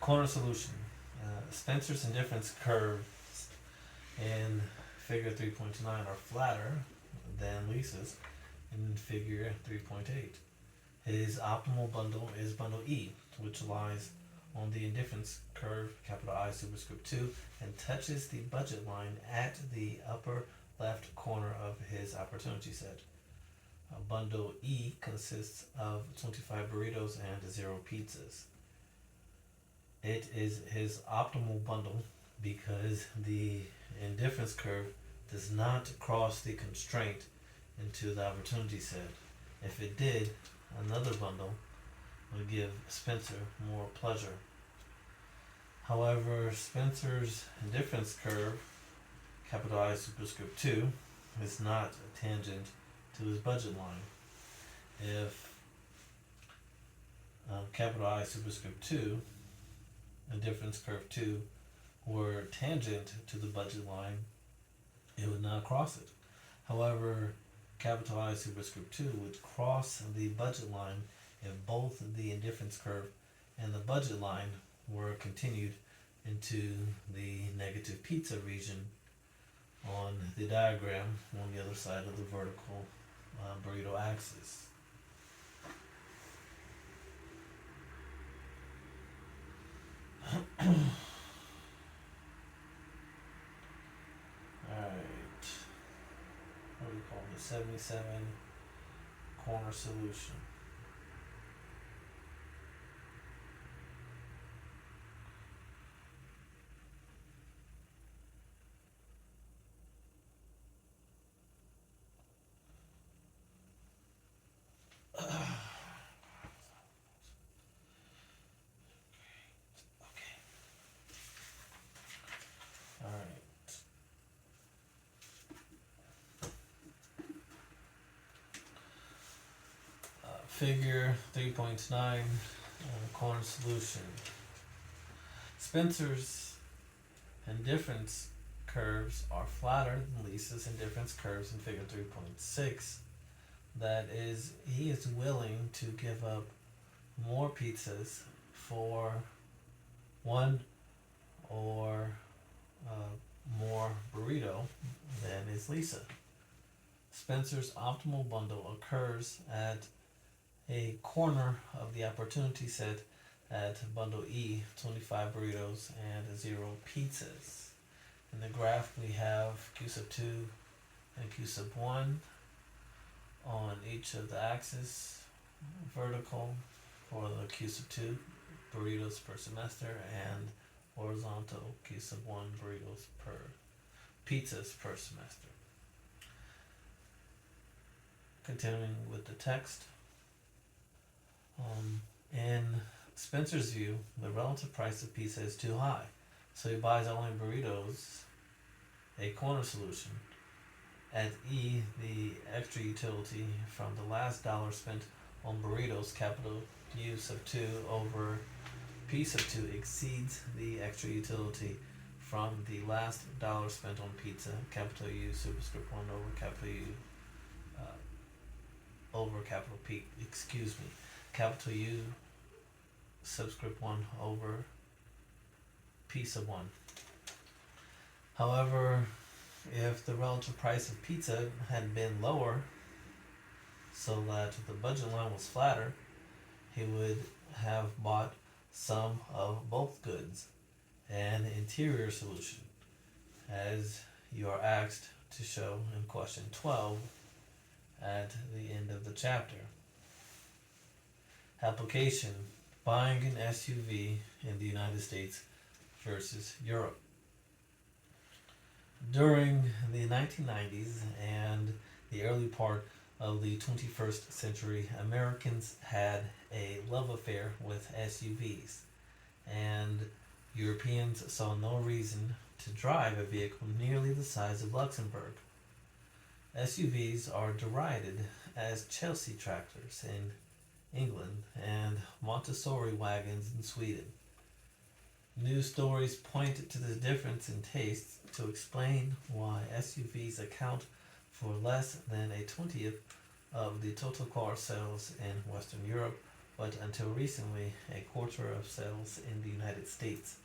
Corner solution. Spencer's indifference curves in figure 3.9 are flatter than Lisa's in figure 3.8. His optimal bundle is bundle E, which lies on the indifference curve, capital I superscript 2, and touches the budget line at the upper left corner of his opportunity set. Bundle E consists of 25 burritos and 0 pizzas. It is his optimal bundle because the indifference curve does not cross the constraint into the opportunity set. If it did, another bundle would give Spencer more pleasure. However, Spencer's indifference curve, capital I superscript 2, is not tangent to his budget line. If capital I superscript 2, indifference curve 2, were tangent to the budget line, it would not cross it. However, capital I superscript 2 would cross the budget line if both the indifference curve and the budget line were continued into the negative pizza region on the diagram on the other side of the vertical burrito axis. Alright, what do we call the 77 corner solution? Figure 3.9 corner solution. Spencer's indifference curves are flatter than Lisa's indifference curves in figure 3.6. That is, he is willing to give up more pizzas for one or more burrito than is Lisa. Spencer's optimal bundle occurs at a corner of the opportunity set at bundle E, 25 burritos and 0 pizzas. In the graph we have Q sub 2 and Q sub 1 on each of the axes, vertical for the Q sub 2 burritos per semester and horizontal Q sub 1 burritos per pizzas per semester. Continuing with the text. In Spencer's view, the relative price of pizza is too high, so he buys only burritos, a corner solution. At E, the extra utility from the last dollar spent on burritos, capital U sub 2 over P sub 2 exceeds the extra utility from the last dollar spent on pizza, capital U superscript 1 over capital U over capital P, capital U subscript 1 over P sub 1. However, if the relative price of pizza had been lower so that the budget line was flatter, he would have bought some of both goods, an interior solution, as you are asked to show in question 12 at the end of the chapter. Application: buying an SUV in the United States versus Europe. During the 1990s and the early part of the 21st century, Americans had a love affair with SUVs, and Europeans saw no reason to drive a vehicle nearly the size of Luxembourg. SUVs are derided as Chelsea tractors in England and Montessori wagons in Sweden. News stories point to the difference in tastes to explain why SUVs account for less than a 20th of the total car sales in Western Europe, but until recently, a quarter of sales in the United States.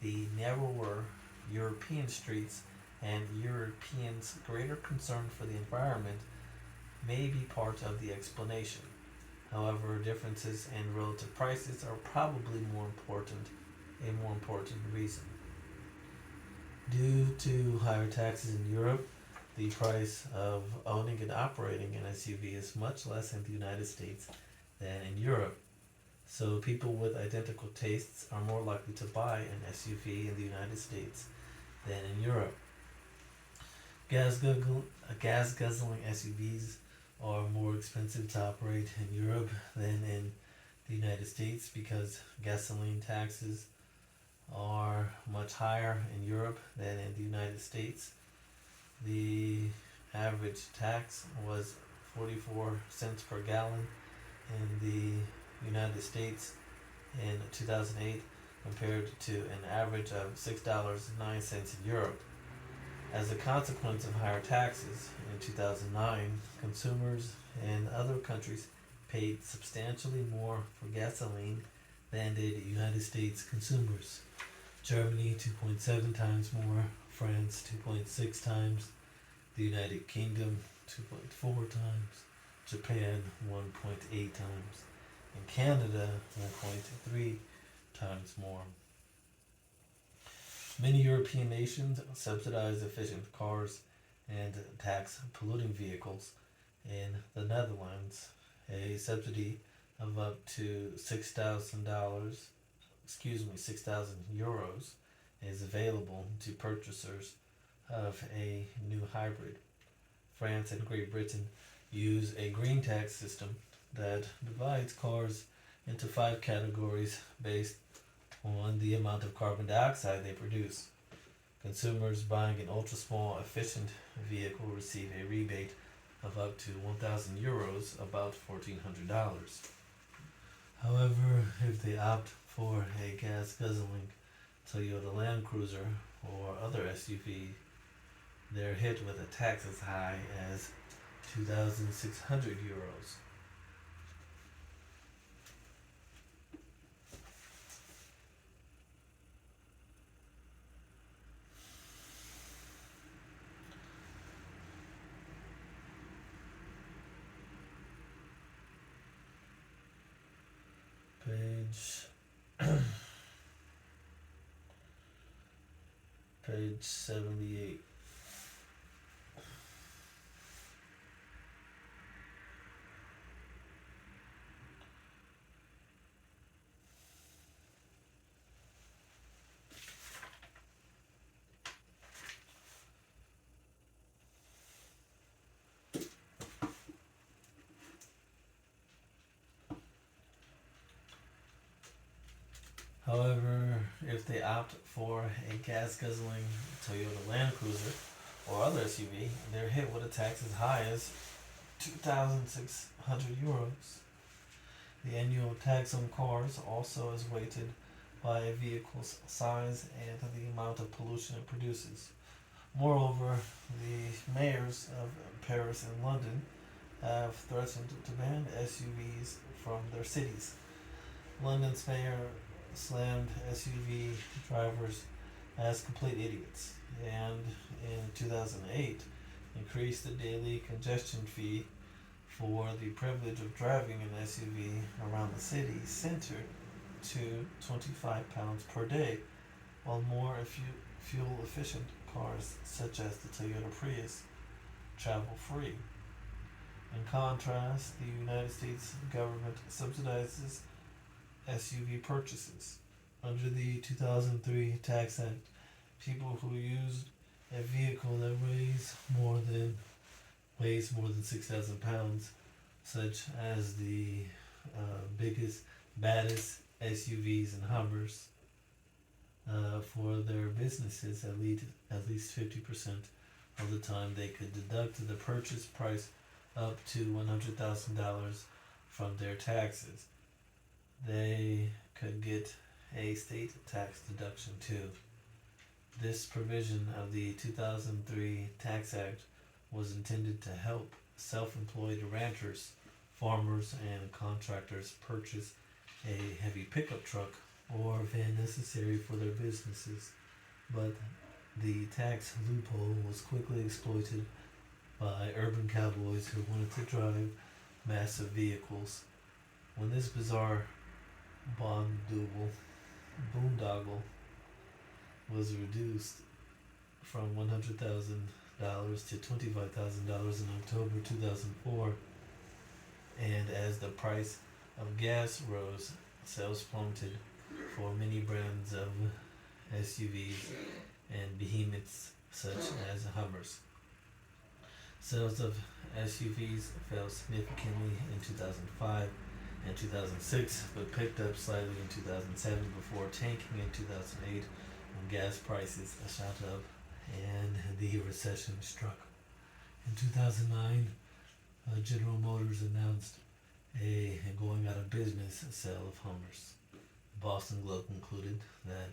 The narrower European streets and Europeans' greater concern for the environment may be part of the explanation. However, differences in relative prices are probably a more important reason. Due to higher taxes in Europe, the price of owning and operating an SUV is much less in the United States than in Europe. So people with identical tastes are more likely to buy an SUV in the United States than in Europe. Gas guzzling SUVs are more expensive to operate in Europe than in the United States because gasoline taxes are much higher in Europe than in the United States. The average tax was 44 cents per gallon in the United States in 2008 compared to an average of $6.09 in Europe. As a consequence of higher taxes in 2009, consumers in other countries paid substantially more for gasoline than did United States consumers. Germany 2.7 times more, France 2.6 times, the United Kingdom 2.4 times, Japan 1.8 times, and Canada 1.3 times more. Many European nations subsidize efficient cars and tax polluting vehicles. In the Netherlands, a subsidy of up to €6,000 is available to purchasers of a new hybrid. France and Great Britain use a green tax system that divides cars into 5 categories based on the amount of carbon dioxide they produce. Consumers buying an ultra small efficient vehicle receive a rebate of up to €1,000, about $1,400. However, if they opt for a gas guzzling Toyota Land Cruiser or other SUV, they're hit with a tax as high as €2,600. Page page 78. However, if they opt for a gas guzzling Toyota Land Cruiser or other SUV, they're hit with a tax as high as €2,600. The annual tax on cars also is weighted by a vehicle's size and the amount of pollution it produces. Moreover, the mayors of Paris and London have threatened to ban SUVs from their cities. London's mayor slammed SUV drivers as complete idiots and in 2008 increased the daily congestion fee for the privilege of driving an SUV around the city center to £25 per day, while more fuel efficient cars such as the Toyota Prius travel free. In contrast, the United States government subsidizes SUV purchases. Under the 2003 Tax Act, people who used a vehicle that weighs more than 6,000 pounds, such as the biggest, baddest SUVs and Hummers, for their businesses at least 50% of the time they could deduct the purchase price up to $100,000 from their taxes. They could get a state tax deduction too. This provision of the 2003 Tax Act was intended to help self-employed ranchers farmers and contractors purchase a heavy pickup truck or van necessary for their businesses, but the tax loophole was quickly exploited by urban cowboys who wanted to drive massive vehicles. When this bizarre boondoggle was reduced from $100,000 to $25,000 in October 2004, and as the price of gas rose, sales plummeted for many brands of SUVs and behemoths such as Hummers. Sales of SUVs fell significantly in 2005 and 2006, but picked up slightly in 2007 before tanking in 2008 when gas prices shot up and the recession struck. In 2009, General Motors announced a going out of business sale of Hummers. The Boston Globe concluded that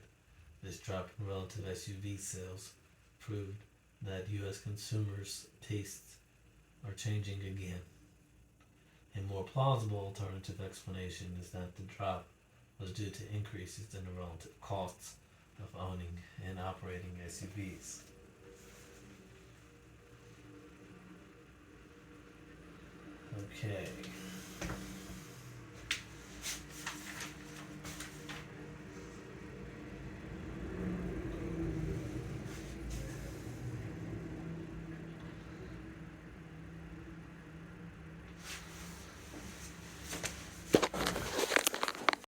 this drop in relative SUV sales proved that U.S. consumers' tastes are changing again. A more plausible alternative explanation is that the drop was due to increases in the relative costs of owning and operating SUVs. Okay.